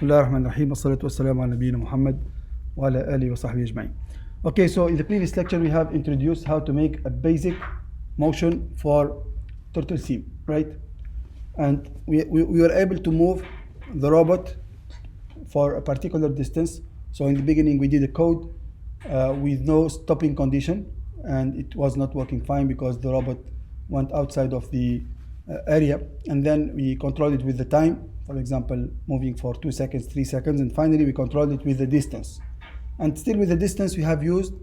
بسم الله الرحمن الرحيم والصلاة والسلام على نبينا محمد وعلى آله وصحبه أجمعين. Okay, so in the previous lecture we have introduced how to make a basic motion for Turtlesim, right? And we were able to move the robot for a particular distance. So in the beginning we did a code with no stopping condition, and it was not working fine because the robot went outside of the area, and then we controlled it with the time, for example moving for 2 seconds, 3 seconds, and finally we controlled it with the distance. And still with the distance we have used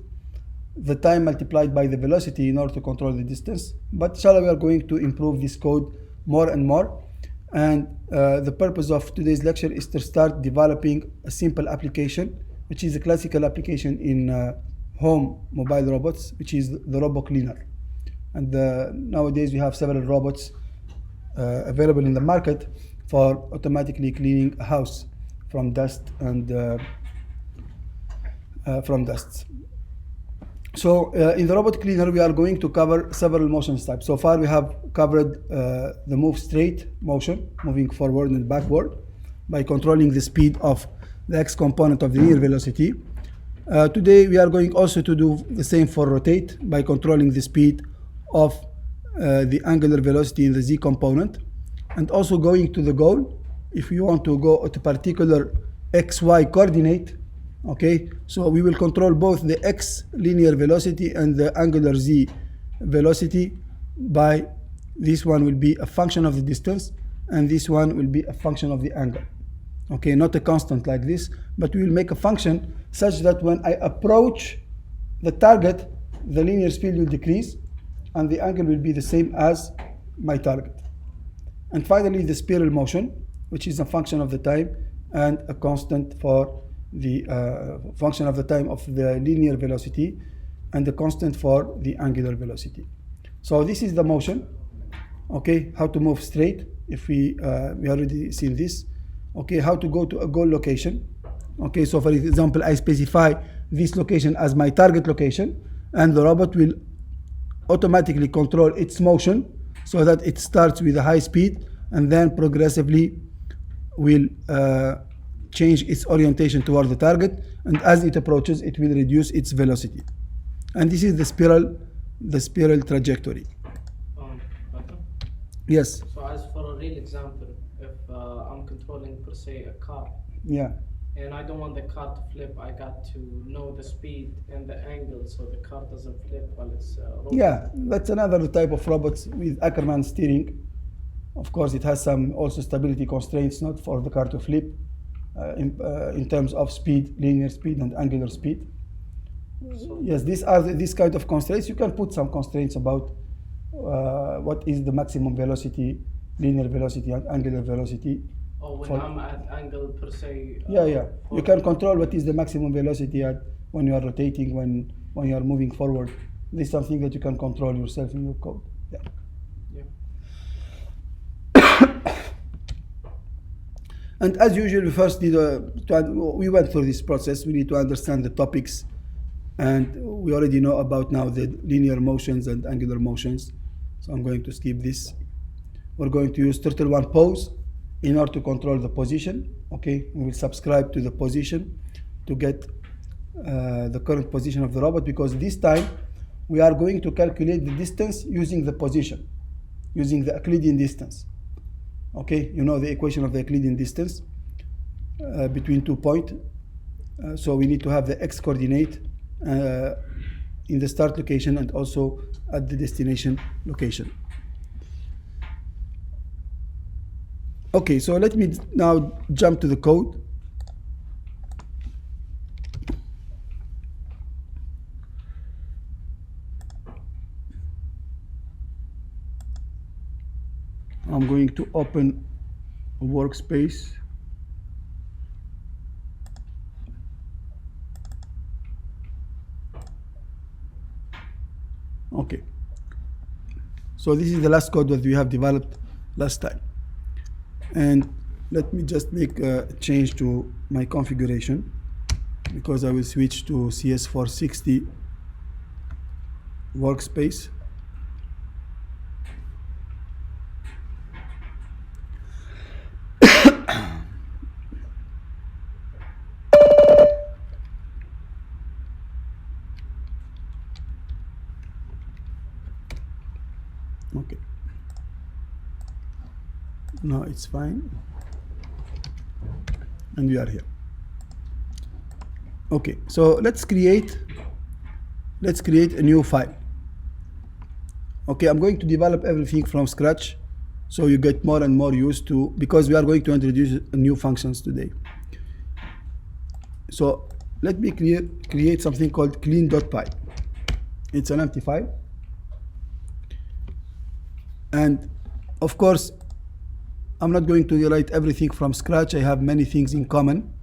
the time multiplied by the velocity in order to control the distance, but inshallah we are going to improve this code more and more. And the purpose of today's lecture is to start developing a simple application, which is a classical application in home mobile robots, which is the robot cleaner. And nowadays we have several robots available in the market for automatically cleaning a house from dust and from dusts. So in the robot cleaner we are going to cover several motion types. So far we have covered the move straight motion, moving forward and backward by controlling the speed of the x component of the linear velocity. Today we are going also to do the same for rotate by controlling the speed of the angular velocity in the z component, and also going to the goal if you want to go at a particular xy coordinate. Okay, so we will control both the x linear velocity and the angular z velocity by this one will be a function of the distance and this one will be a function of the angle. Okay, not a constant like this, but we will make a function such that when I approach the target the linear speed will decrease and the angle will be the same as my target. And finally the spiral motion, which is a function of the time and a constant for the function of the time of the linear velocity and the constant for the angular velocity. So this is the motion. Okay, how to move straight, if we already seen this. Okay, how to go to a goal location. Okay, so for example I specify this location as my target location, and the robot will automatically control its motion so that it starts with a high speed and then progressively will change its orientation toward the target, and as it approaches it will reduce its velocity. And this is the spiral trajectory. Yes. So as for a real example, if I'm controlling per se a car, yeah, and I don't want the car to flip, I got to know the speed and the angle so the car doesn't flip while it's rolling. Yeah, that's another type of robots with Ackermann steering. Of course it has some also stability constraints, not for the car to flip in terms of speed, linear speed and angular speed. So yes, these are these kind of constraints. You can put some constraints about what is the maximum velocity, linear velocity and angular velocity. Oh, when I'm at angle per se. Yeah. You can control what is the maximum velocity at when you are rotating, when you are moving forward. This is something that you can control yourself in your code. Yeah. And as usual, we first need we went through this process. We need to understand the topics, and we already know about now the linear motions and angular motions. So I'm going to skip this. We're going to use Turtle1 pose in order to control the position. Okay, we will subscribe to the position to get the current position of the robot, because this time we are going to calculate the distance using the position, using the Euclidean distance. Okay, you know the equation of the Euclidean distance between 2 points. So we need to have the x coordinate in the start location and also at the destination location. Okay, so let me now jump to the code. I'm going to open a workspace. Okay, so this is the last code that we have developed last time, and let me just make a change to my configuration, because I will switch to CS460 workspace. Okay. No, it's fine. And we are here. Okay, so let's create a new file. Okay, I'm going to develop everything from scratch, so you get more and more used to, because we are going to introduce new functions today. So let me create something called clean.py. It's an empty file. And of course, I'm not going to write everything from scratch. I have many things in common.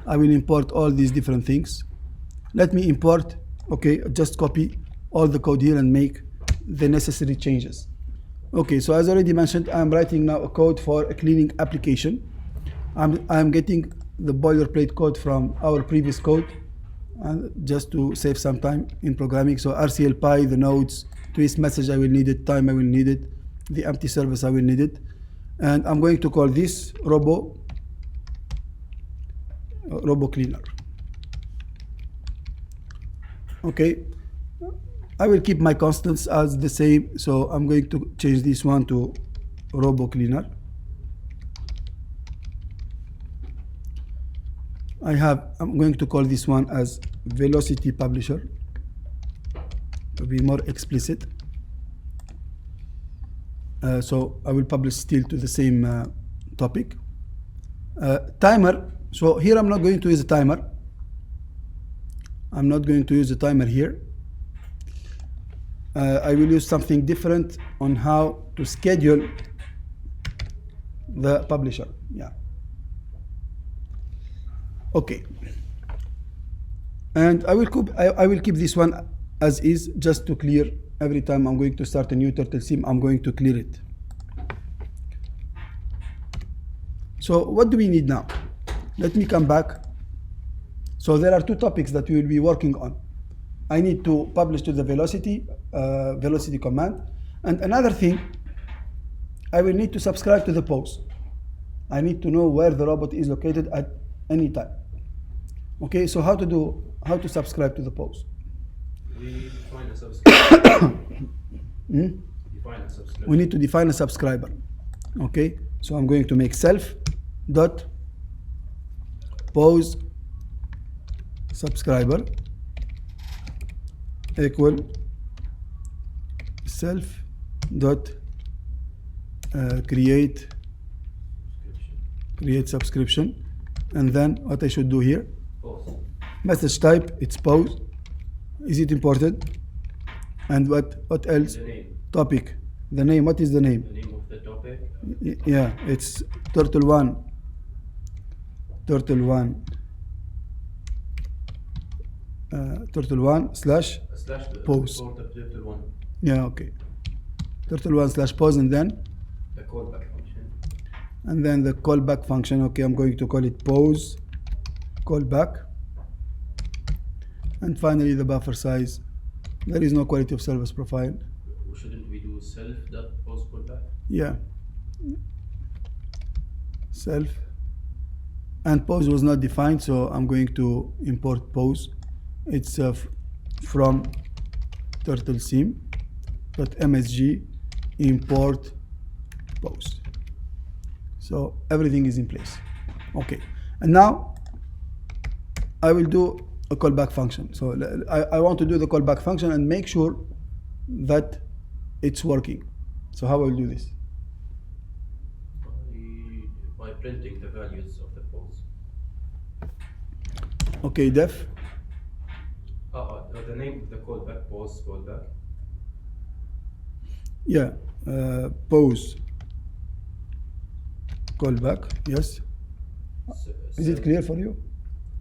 I will import all these different things. Let me import, okay, just copy all the code here and make the necessary changes. Okay, so as already mentioned, I'm writing now a code for a cleaning application. I'm getting the boilerplate code from our previous code, and just to save some time in programming. So RCLPy, the nodes, twist message I will need it, time I will need it, the empty service I will need it. And I'm going to call this robo cleaner. Okay, I will keep my constants as the same, so I'm going to change this one to robo cleaner. I'm going to call this one as velocity publisher to be more explicit. So I will publish still to the same topic. Timer, so here I'm not going to use a timer. I'm not going to use a timer here. I will use something different on how to schedule the publisher. Yeah. Okay. And I will keep this one as is, just to clear. Every time I'm going to start a new Turtlesim, I'm going to clear it. So what do we need now? Let me come back. So there are two topics that we will be working on. I need to publish to the velocity command. And another thing, I will need to subscribe to the pose. I need to know where the robot is located at any time. Okay, so how to subscribe to the pose? We define a subscriber. Define a subscriber. We need to define a subscriber. Okay, so I'm going to make self dot pose subscriber equal self dot create subscription, and then what I should do here, Pause. message type, it's pose. Is it important? And what else? The name. Topic, the name. What is the name? The name of the topic. Yeah, it's Turtle1 slash A slash the pose. report of Turtle1. Yeah, okay. Turtle1 slash pose, and then The callback function. the callback function. Okay, I'm going to call it pose callback. And finally, the buffer size. There is no quality of service profile. Shouldn't we do self.pose callback? Yeah. Self. And pose was not defined, so I'm going to import pose. It's from turtlesim.msg import pose. So everything is in place. Okay. And now I will do a callback function. So I want to do the callback function and make sure that it's working. So how I will do this? By printing the values of the pose. Okay, def. The name of the callback, pose callback. Yeah, pose callback. Yes. Is it clear for you?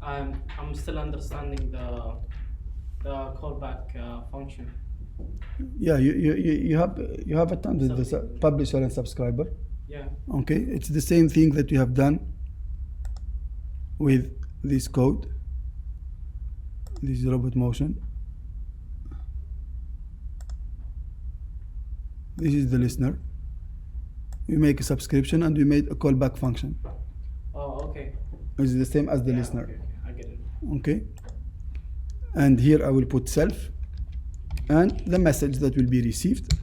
I'm still understanding the callback function. Yeah, you have attended the publisher and subscriber. Yeah. Okay, it's the same thing that you have done with this code. This is robot motion. This is the listener. We make a subscription and we made a callback function. Oh, okay. It's the same as the Yeah, listener. okay, I get it. Okay. And here I will put self and the message that will be received.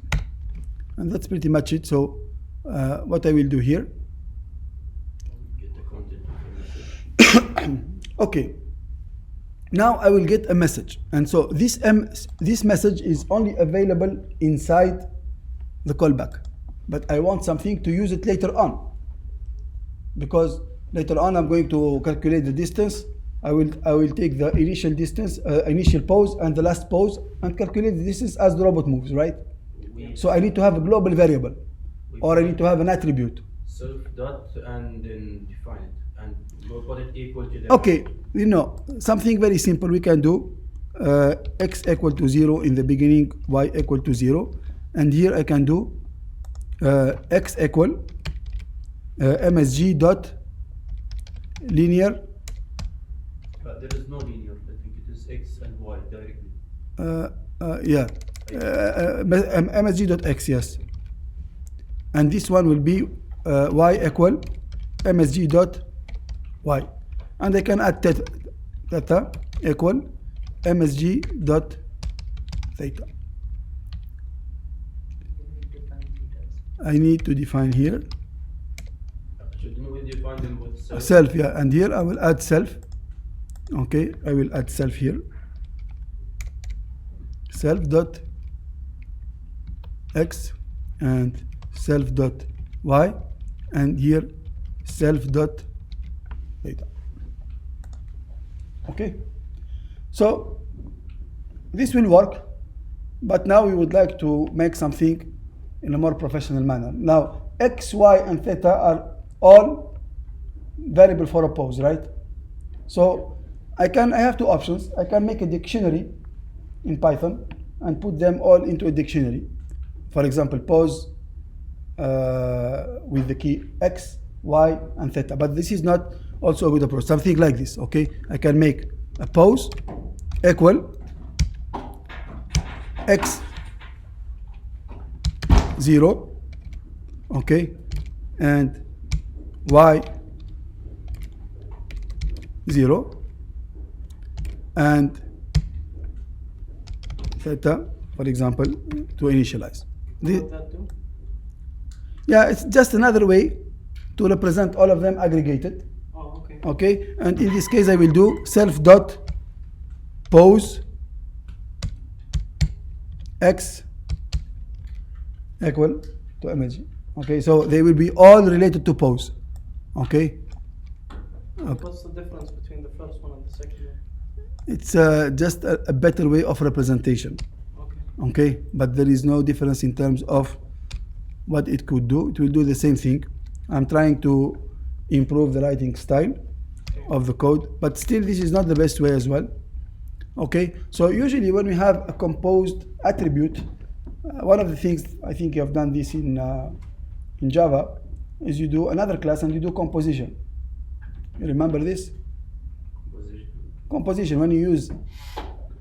And that's pretty much it. So what I will do here, Get the content of the message. okay, now I will get a message, and so this message is only available inside the callback, but I want something to use it later on, because later on I'm going to calculate the distance. I will take the initial distance, initial pose and the last pose, and calculate the distance as the robot moves, right? So I need to have a global variable, or I need to have an attribute. Self dot and then define it and we'll put it equal to the. Okay, you know, something very simple we can do, x equal to 0 in the beginning, y equal to 0, and here I can do x equal msg dot linear. But there is no linear. I think it is x and y directly. Yeah, msg dot x, yes, and this one will be y equal msg dot y, and I can add theta equal msg dot theta. I need to define here Shouldn't we define them with self? self, yeah, and here I will add self. Okay, I will add self here, self dot x and self dot y, and here self dot theta. Okay, so this will work, but now we would like to make something in a more professional manner. Now x, y, and theta are all variable for a pose, right? So I have two options. I can make a dictionary in Python and put them all into a dictionary. For example, pose with the key x, y, and theta. But this is not also a good approach. Something like this, okay? I can make a pose equal x 0, okay, and y 0, and theta, for example, to initialize. What would that do? Yeah, it's just another way to represent all of them aggregated. Oh, okay. Okay, and in this case I will do self dot pose x equal to image. Okay, so they will be all related to pose. Okay, What's the difference between the first one and the second one? it's just a better way of representation. Okay. Okay, but there is no difference in terms of what it could do. It will do the same thing. I'm trying to improve the writing style of the code, but still this is not the best way as well. Okay, so usually when we have a composed attribute, one of the things, I think you have done this in Java, is you do another class and you do composition. You remember this? Composition. Composition, when you use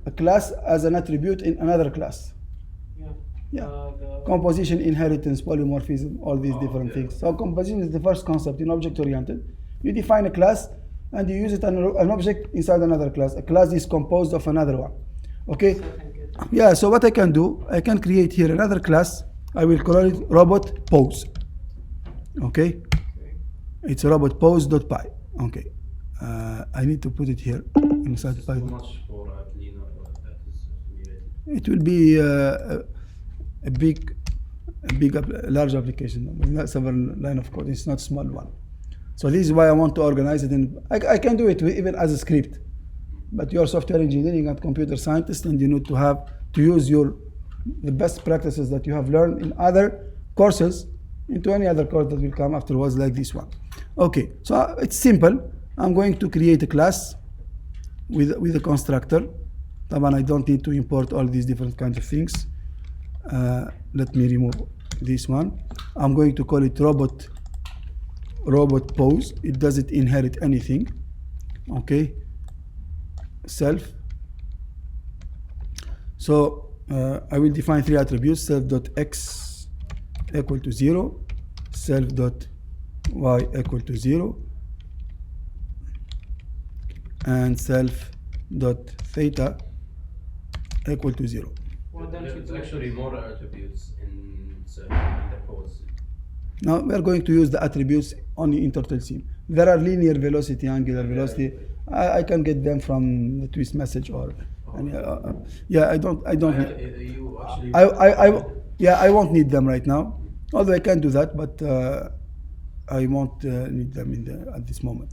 a class as an attribute in another class. Yeah. Yeah. The Composition, inheritance, polymorphism, all these Oh, different yeah. things. So composition is the first concept in object-oriented. You define a class and you use it an object inside another class. A class is composed of another one. Okay? second get. Yeah, so what I can do, I can create here another class. I will call it robot pose. Okay? Okay. It's robot pose.py. Okay. I need to put it here inside This is too Python. much for a cleaner. That is related. It will be large application with several line of code. It's not small one. So this is why I want to organize it, and I can do it even as a script. But you're software engineering and computer scientist, and you need to use the best practices that you have learned in other courses into any other course that will come afterwards, like this one. Okay, so it's simple. I'm going to create a class with a constructor. Taban, I don't need to import all these different kinds of things. Let me remove this one. I'm going to call it robot pose. It doesn't inherit anything. Okay. Self. So I will define three attributes: self.x equal to 0, self.y equal to 0, and self.theta equal to 0. Why don't you There's do actually more attributes in attributes in the pose? Now we are going to use the attributes only in Turtlesim. There are linear velocity, angular velocity. I can get them from the twist message or yeah. I don't You actually. yeah, I won't need them right now. Although I can do that, but I won't need them at this moment.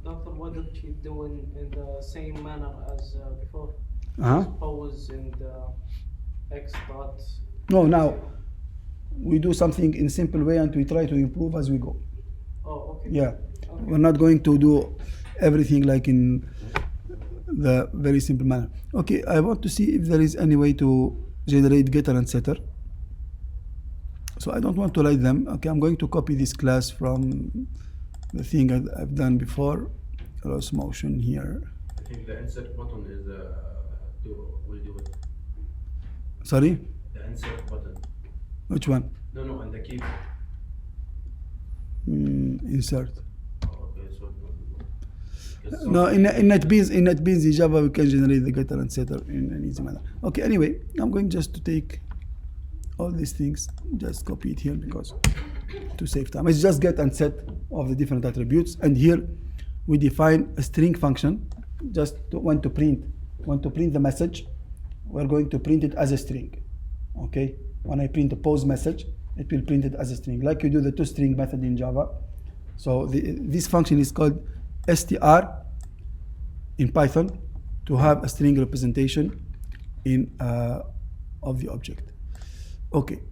Doctor, what did you do in the same manner as before? Uh-huh. Pose and X dot. No, now we do something in simple way and we try to improve as we go. Oh, okay. Yeah, Okay. we're not going to do everything like in the very simple manner. Okay, I want to see if there is any way to generate getter and setter. So I don't want to write them. Okay, I'm going to copy this class from the thing I've done before. ROS motion here. I think the insert button is will do it. Sorry, The insert button. which one? No, on the keyboard. Insert. Oh, okay, so it will do it. Because No, in NetBeans in Java we can generate the getter and setter in an easy manner. Okay, anyway, I'm going just to take all these things, just copy it here because to save time. It's just get and set of the different attributes, and here we define a string function. Just want to print the message. We're going to print it as a string. Okay, when I print a pose message, it will print it as a string, like you do the toString method in Java. So this function is called str in Python to have a string representation in of the object. Okay.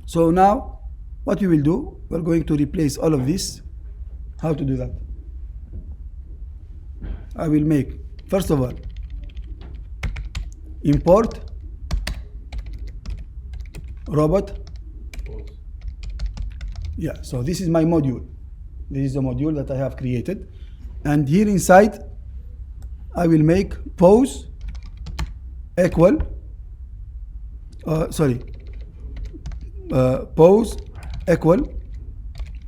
So now what we will do, we're going to replace all of this. How to do that? I will make, first of all, import robot. pose. Yeah, so this is my module. This is the module that I have created. And here inside, I will make pose equal, pose equal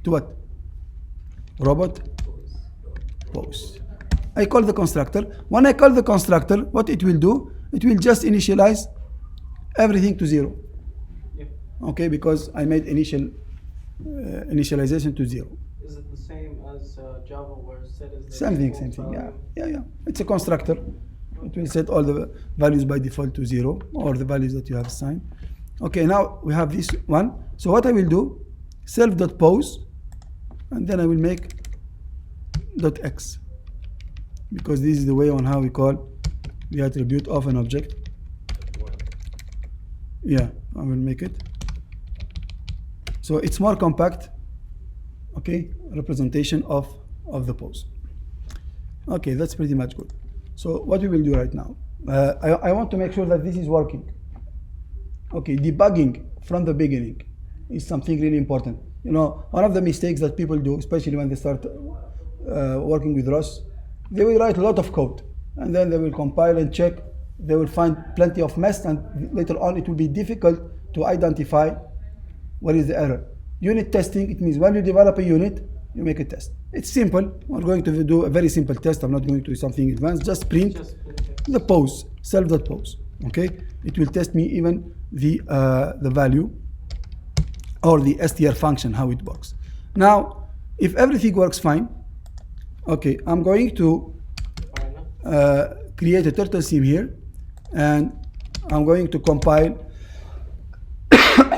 to what? Robot pose. I call the constructor. When I call the constructor, what it will do, it will just initialize everything to 0. Yeah. Okay, because I made initialization to 0. Is it the same as Java where set is the Same thing. default Yeah, value? yeah. It's a constructor. It will set all the values by default to 0 or the values that you have assigned. Okay, now we have this one. So what I will do, self.pose, and then I will make .x, because this is the way on how we call the attribute of an object. Yeah, I will make it. So it's more compact, okay, representation of the pose. Okay, that's pretty much good. So what we will do right now, I want to make sure that this is working. Okay, debugging from the beginning is something really important. You know, one of the mistakes that people do, especially when they start working with ROS, they will write a lot of code and then they will compile and check. They will find plenty of mess, and later on it will be difficult to identify what is the error. Unit testing, it means when you develop a unit, you make a test. It's simple. We're going to do a very simple test. I'm not going to do something advanced. Just print the pose, self.pose. Okay, it will test me even the value or the str function, how it works. Now, if everything works fine, okay, I'm going to create a Turtlesim here, and I'm going to compile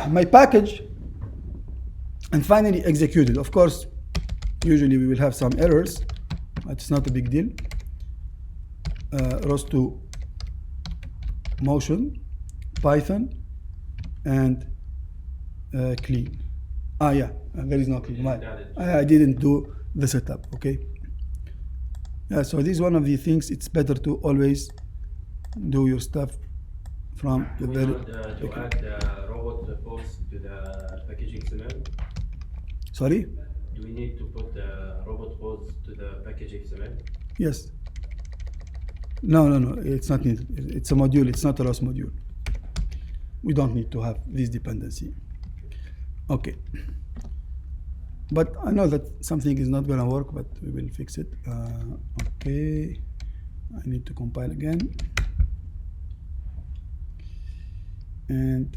my package and finally execute it. Of course, usually we will have some errors, but it's not a big deal. ROS2 motion, Python, and clean. Yeah, there is no clean. I didn't do the setup, okay? Yeah, so this is one of the things, it's better to always do your stuff from the Do we very want to add the robot pose to the packaging XML? Sorry? Do we need to put the robot pose to the package XML? Yes. No, it's not needed. It's a module, it's not a ROS module. We don't need to have this dependency. Okay. But I know that something is not going to work, but we will fix it. Okay. I need to compile again. And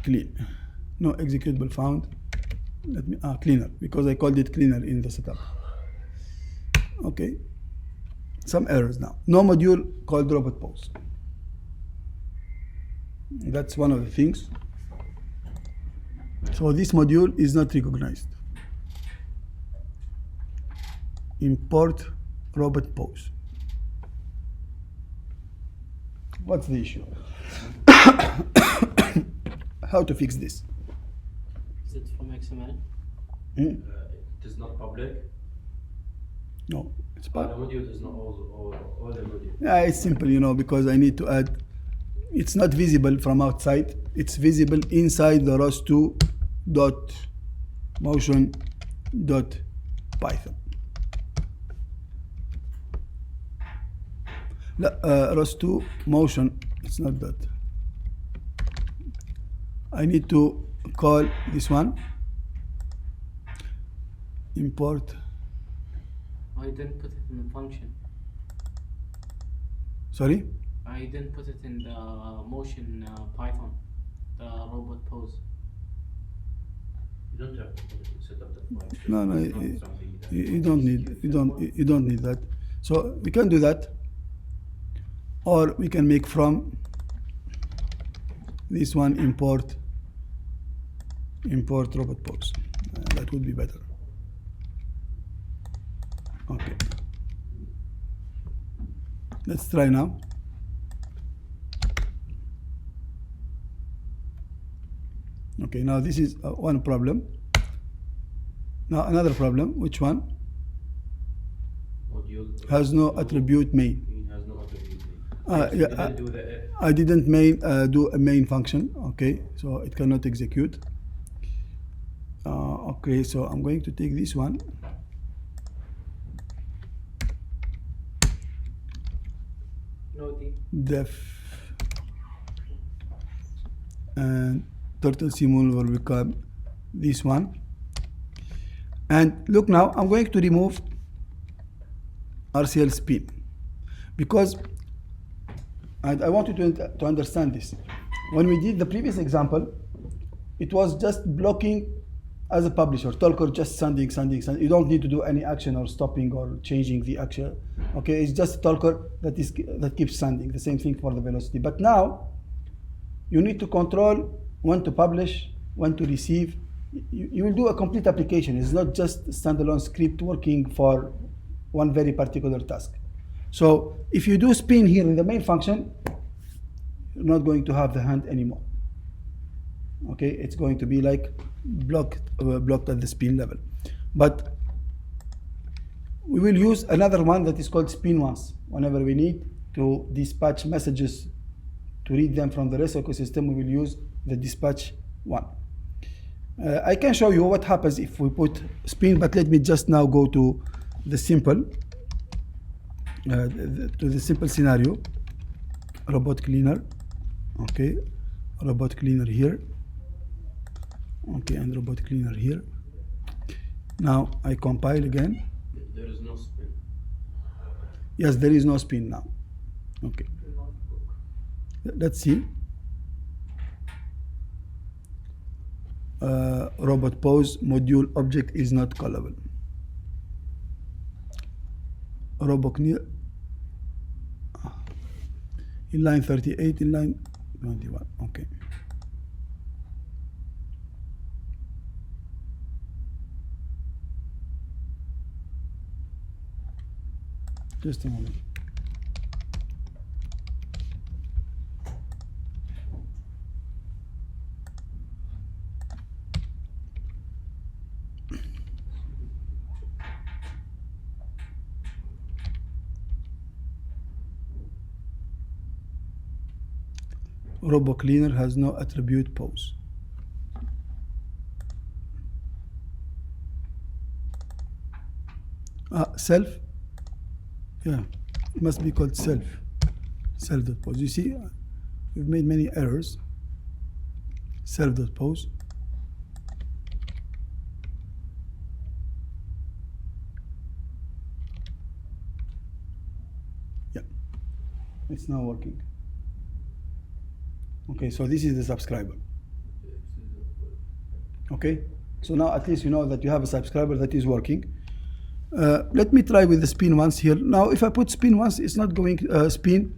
clean. No executable found. Let me cleaner, because I called it cleaner in the setup. Okay. Some errors now. No module called robot pose. That's one of the things. So this module is not recognized. Import robot pose. What's the issue? How to fix this? Is it from XML? It is not public. No, it's The part. module is not all the module. Yeah, it's simple, because I need to add. It's not visible from outside. It's visible inside the ROS2 dot motion dot Python. ROS2 motion. It's not that. I need to call this one. Import. I didn't put it in the function. Sorry. I didn't put it in the motion Python, the robot pose. You don't have to set up the file. No, It's not something that you don't need. You don't need that. So we can do that, or we can make from this one import robot pose. That would be better. Okay. Let's try now. Okay, now this is one problem. Now another problem. Which one? module Has no attribute main. It has no attribute. Yeah, Didn't do the I didn't do a main function. Okay, so it cannot execute. Okay, so I'm going to take this one. No D. Def and Turtlesim will become this one. And look now, I'm going to remove RCL spin, because, and I want you to understand this. When we did the previous example, it was just blocking as a publisher, Talker just sending. You don't need to do any action or stopping or changing the action. Okay, it's just Talker that keeps sending. The same thing for the velocity. But now you need to control when to publish, when to receive. You will do a complete application. It's not just a standalone script working for one very particular task. So if you do spin here in the main function, you're not going to have the hand anymore. Okay, it's going to be like blocked at the spin level. But we will use another one that is called spin once. Whenever we need to dispatch messages to read them from the REST ecosystem, we will use the dispatch one. I can show you what happens if we put spin, but let me just now go to the simple scenario. Robot cleaner. Okay, robot cleaner here. Okay, and robot cleaner here. Now I compile again. there is no spin. Yes, there is no spin now. Okay, let's see. Robot pose module object is not callable. Robot near in line 38, in line 21. Okay. Just a moment. Robo cleaner has no attribute pose. Self. Yeah, it must be called self.pose. You see, we've made many errors. Self.pose. Yeah, it's now working. Okay, so this is the subscriber. Okay, so now at least you know that you have a subscriber that is working. Let me try with the spin once here. Now if I put spin once, it's not going spin.